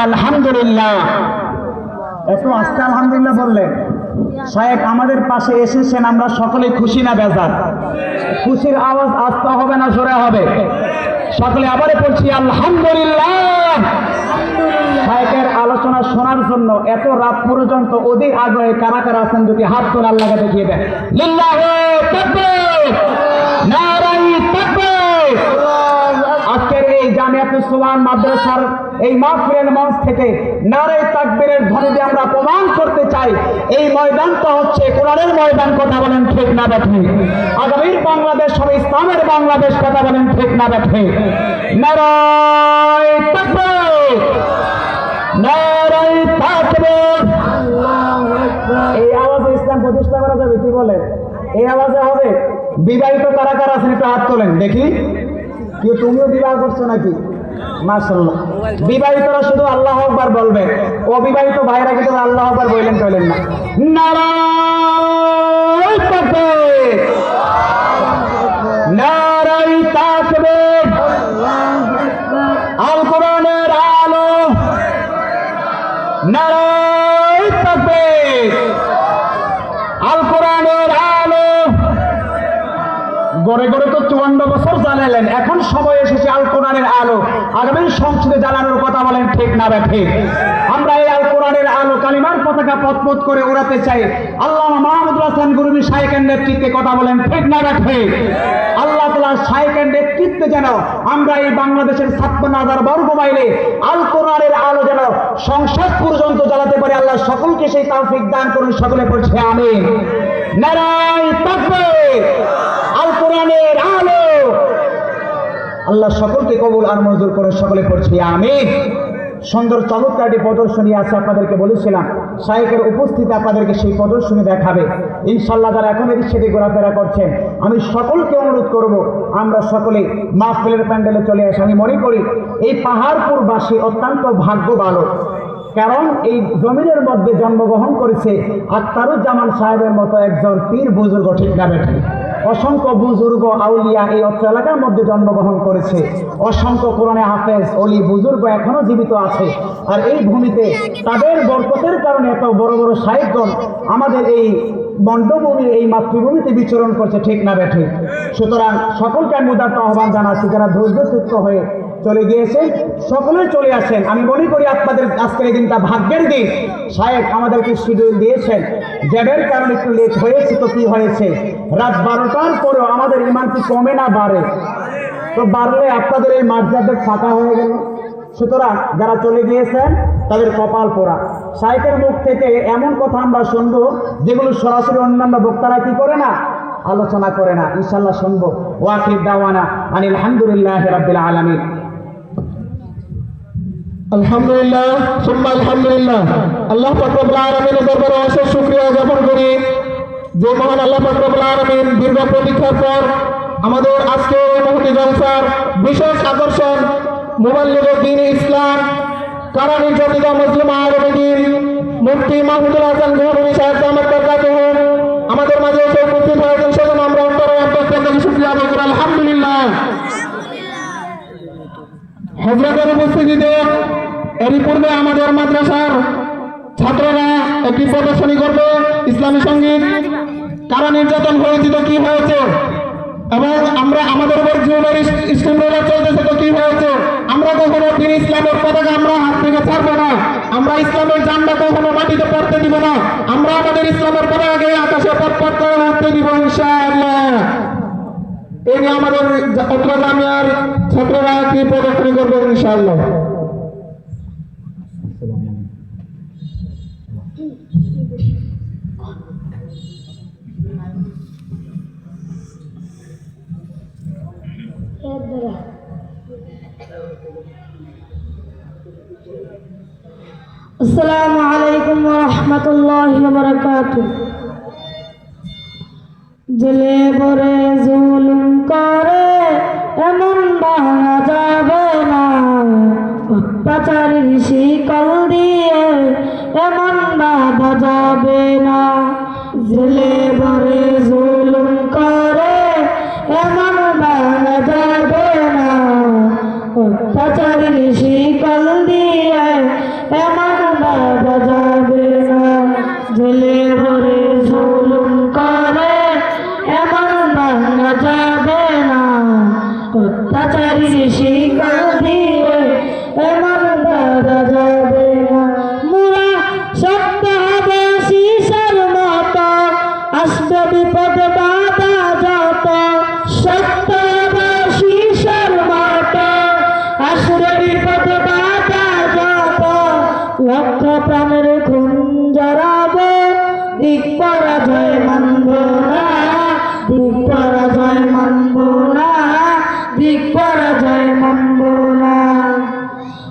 আলহামদুলিল্লাহ। এত আস্তে আলহামদুলিল্লাহ বললেন। শায়েখ আমাদের পাশে এসেছেন, আমরা সকলে খুশি না বেজার? খুশির আওয়াজ আস্তে হবে না জোরে হবে? সকলে আবারও বলছি আলহামদুলিল্লাহ। শায়েখের আলোচনা শোনার জন্য এত রাত পর্যন্ত অধিক আগ্রহে কারা কারা আছেন যদি হাত তোলে আল্লাহকে দেখিয়ে দেন। লিল্লাহু তাকবীর, নারায়ে তাকবীর। আজকের এই জামিয়াতুস সুবহান মাদ্রাসার এই মাহফিলের মঞ্চ থেকে নারায়ে তাকবীরের ধ্বনি দিয়ে আমরা প্রমাণ করতে চাই এই ময়দানটা হচ্ছে কোরআনের ময়দান। কথা বলেন ঠিক না ঠিক? আগামীর বাংলাদেশ হবে ইসলামের বাংলাদেশ। কথা বলেন ঠিক না ঠিক? নারায়ে তাকবীর, নারায়ে তাকবীর। এই আওয়াজে ইসলাম প্রতিষ্ঠা করা যাবে? কি বলে? এই আওয়াজে হবে? বিবাহিত কারা কারা আছেন একটু হাত তোলেন দেখি। কেউ তুমিও বিবাহ করছো নাকি? মাশাআল্লাহ। বিবাহিতরা শুধু আল্লাহু আকবার বলবে, অবিবাহিত ভাইরা কিন্তু আল্লাহু আকবার বললেন কইলেন না। নারায়ে তাকবীর, নারায়ে তাকবীর। আল কোরআনের আলো, নারায়ে তাকবীর। আল কোরআনের আলো। গড়ে গড়ে তো 54 বছর জ্বালালেন, এখন সময় এসেছে আল কোরআনের আলো আগামী সংসদে জ্বালানোর। কথা বলেন ঠিক না ঠিক? আমরা এই আল কোরআনের আলো কালিমার পতাকা পথ করে উড়াতে চাই আল্লামা মাহমুদুল হাসান গরুবী শায়েখের নেতৃত্বে। কথা বলেন ঠিক না ঠিক? আল্লাহ তাআলা শায়েখের নেতৃত্বে যেন আমরা এই বাংলাদেশের 56,000 বর্গ মাইলে আল কোরআনের আলো যেন সংসদ পর্যন্ত জ্বালাতে পারে। আল্লাহ সকলকে সেই তৌফিক দান করুন। সকলে পড়ছে আমিন। নারায়ে তাকবীর, আল কোরআনের আলো। আল্লাহ সকলকে কবুল আর মঞ্জুর করে। সকলে পড়ছি আমিন। সুন্দর চমৎকার একটি প্রদর্শনী আছে, আপনাদেরকে বলেছিলাম শায়েখের উপস্থিতি আপনাদেরকে সেই প্রদর্শনী দেখাবে ইনশাআল্লাহ। যারা এখন এদিক সেদিক ঘোরাফেরা করছেন আমি সকলকে অনুরোধ করব আমরা সকলে মাহফিলের প্যান্ডেলে চলে আসি। আমি মনে করি এই পাহাড়পুরবাসী অত্যন্ত ভাগ্যবান, কারণ এই জমিনের মধ্যে জন্মগ্রহণ করেছে আখতারুজ্জামান সাহেবের মতো একজন পীর বুজুর্গ। ঠিক না বেঠিক? অসংখ্য বুজুর্গ আউলিয়া এই অত্র এলাকার মধ্যে জন্মগ্রহণ করেছে। অসংখ্য কোরআনে হাফেজ অলি বুজুর্গ এখনো জীবিত আছে। আর এই ভূমিতে তাদের বরকতের কারণে এত বড় বড় শায়েখগণ আমাদের এই মণ্ডভূমি এই মাতৃভূমিতে বিচরণ করছে। ঠিক না বেঠিক? সুতরাং সকলকে আমি উদাত্ত আহ্বান জানাচ্ছি, যারা ধৈর্যচিত্ত হয়ে চলে গিয়েছেন সকলে চলে আসেন। আমি মনে করি আপনাদের আজকের এই দিনটা ভাগ্যের দিন। শায়েখ আমাদেরকে শিডিউল দিয়েছেন, জ্যাবের কারণে একটু লেট হয়েছে। তো কি হয়েছে, রাত 12টার পরেও আমাদের ইমান কি কমে না বাড়ে? তো বাড়লে আপনাদের এই মাঝরাতে ফাঁকা হয়ে গেল। সুতরাং যারা চলে গিয়েছেন তাদের কপাল পোড়া। শায়েখের মুখ থেকে এমন কথা আমরা শুনবো যেগুলো সরাসরি অন্যান্য বক্তারা কি করে না, আলোচনা করে না। ইনশাআল্লাহ শুনবো। ওয়াকিব দাওয়ানা আনিল হামদুলিল্লাহি রাব্বিল আলামিন। আলহামদুলিল্লাহ, সুম্মা আলহামদুলিল্লাহ। আল্লাহ পাক রব্বুল আলামিনের দরবারে অশেষ শুকরিয়া জ্ঞাপন করি যে মহান আল্লাহ পাক রব্বুল আলামিন দীর্ঘ প্রতীক্ষার পর আমাদের আজকে এই মহতি জলসার বিশেষ আকর্ষণ মুবাল্লিগুদ দ্বীন ইসলাম কারা নির্যাতিত মুসলিম আলেমদ্বীন মুফতি মাহমুদুল হাসান গরুবী সাহেব দামাত বরকাতুহু আমাদের মাঝে এসে উপস্থিত হয়েছেন, সেজন্য আমরা অন্তরে অন্তঃস্থল থেকে শুকরিয়া আদায় করি। আলহামদুলিল্লাহ। হযরতের উপস্থিতিতে এরই পূর্বে আমাদের মাদ্রাসার ছাত্ররা একটি প্রদর্শনী করবে ইসলামী সঙ্গীত কারা নির্যাতন হয়েছে তো কি হয়েছে, এবং আমরা আমাদের উপর জীবনের স্টুডেন্টরা চলতেছে তো কি হয়েছে। আমরা কখনো দ্বীন ইসলামের পতাকা আমরা হাত থেকে ছাড়বো না, আমরা ইসলামের ঝান্ডা কখনো মাটিতে পড়তে দিব না, আমরা আমাদের ইসলামের পতাকাকে আকাশে পথ করে উঠতে দিব ইনশাআল্লাহ। এই নিয়ে আমাদের অত্র জামিয়ার ছাত্ররা কি প্রদর্শনী করবে ইনশাআল্লাহ। আসসালামু আলাইকুম ওয়া রাহমাতুল্লাহি ওয়া বারাকাতুহু। জেলে ভরে জুলুম করে এমন ভাঙা যাবে না, অত্যাচারীর শিকল দিয়ে এমন বাঁধা যাবে না। জেলে ভরে জুলুম করে এমন ভাঙা যাবে না, অত্যাচারীর শিকল দিয়ে অত্যাচারী শিকার দিয়ে এমন বাধা যাবে না। মোরা শক্ত হবে শীষের মতো, আসবে বিপদ বাধা যত। শক্ত হবে শীষের মতো, আসবে বিপদ বাধা যত। লক্ষ প্রাণের খুন জড়াবো, দিক পরাজয় মানব না, দিক পরাজয় মানব না, দিক পরাজয় মানব না।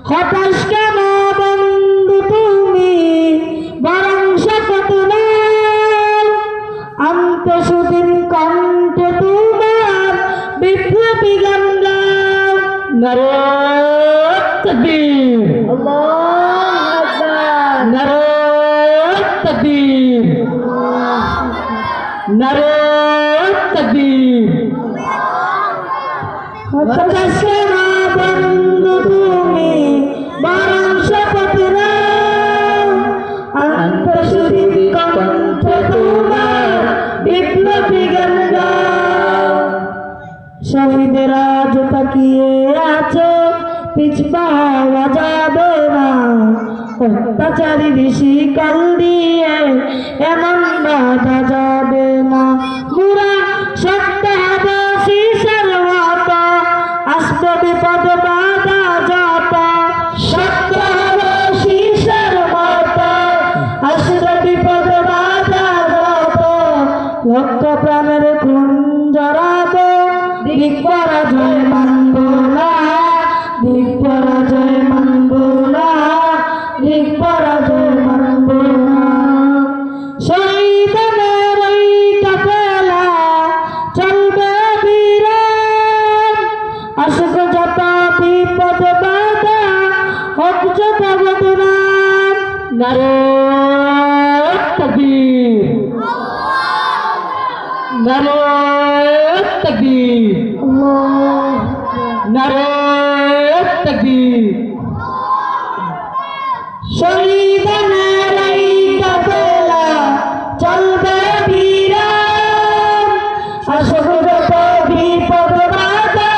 হতাশ কেন বন্ধু তুমি, বরং শপথ নাও, আনতে সুদিন কণ্ঠে তোমার বিপ্লবী গান গাও। নারে তাকবীর, আল্লাহু আকবার, নারে তাকবীর, নারে তাকবীর। হতাশ কেন বন্ধু তুমি, বরং শপথ নাও, আনতে সুদিন কণ্ঠে তোমার বিপ্লবী গান গাও। শহীদের আজ তাকিয়ে আছে, পিছপা হওয়া যাবে না। অত্যাচারী শিকার দিয়ে এমন বাধা যাবে না। মোরা শক্ত হব শীষের মতো, আসবে বিপদ বাধা যত। শক্ত হব শীষের মতো, আসবে বিপদ বাধা যত। লক্ষ প্রাণের খুন জড়াবো, দিক পরাজয় মানব না, দিক পরাজয় মানব না, দিক পরাজয় মানব না। শহীদের এই কাফেলা চলবে বিরাম, আসুক যত বিপদ বাধা, হোক যত বদনাম। নারে তাকবীর, নারে তাকবীর, নারে তাকবীর। শহীদের এই কাফেলা চলবে বিরাম, আসুক যত বিপদ বাধা,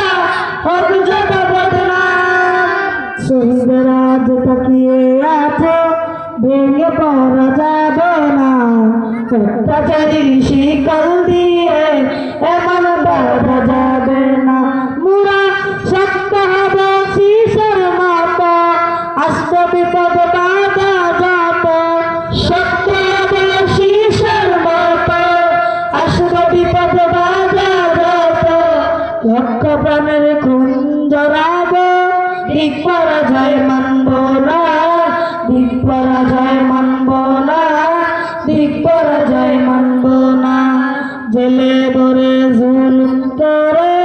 হোক যত বদনাম। শহীদের আজ তাকিয়ে আছে, ভেঙে পড়া যাবে না। অত্যাচারী শিকল দিয়ে এমন বাধা যাবে না। মোরা শক্ত হব শীষের মতো, আসবে বিপদ বাধা যত। শক্ত হব শীষের মতো, আসবে বিপদ বাধা যত। লক্ষ প্রাণের খুন জড়াবো, দিক পরাজয় মানব না, দিক পরাজয় মানব না, দিক পরাজয় মানব না। জেলে ধরে জুলুম করে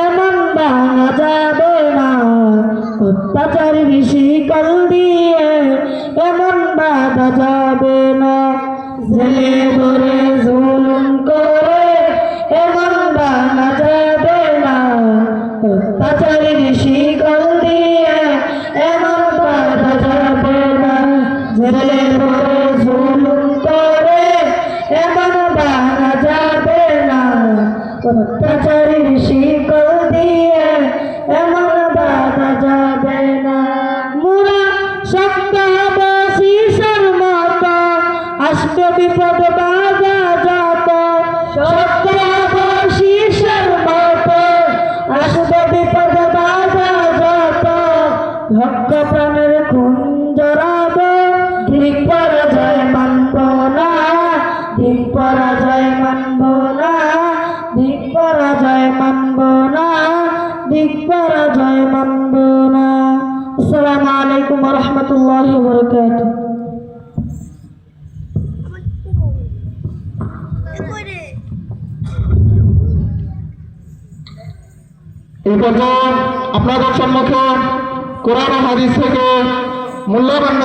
এমন ভাঙা যাবে না। অত্যাচারী শিকল দিয়ে এমন বাধা যাবে না। জেলে ধরে জুলুম করে এমন ভাঙা যাবে না। অত্যাচারী শিকল দিয়ে এমন বাধা যাবে না। জেলে ধরে জুলুম করে এমন ভাঙা যাবে না। অত্যাচারী শিকল দিয়ে এমন বাধা যাবে না। মোরা শক্ত হব শীষের মতো, আসবে বিপদ বাধা যত। শক্ত হব শীষের মতো, আসবে বিপদ বাধা যত। লক্ষ প্রাণের খুন জড়াবো, দিক পরাজয় মানব না, দিক পরাজয় মানব না, দিক পরাজয় মানব না, দিক পরাজয় মানব না। আসসালামু আলাইকুম ওয়া রাহমাতুল্লাহি ওয়া বারাকাতুহু। এই পর্যন্ত আপনাদের সম্মুখে কোরআন ও হাদিস থেকে মূল্যবান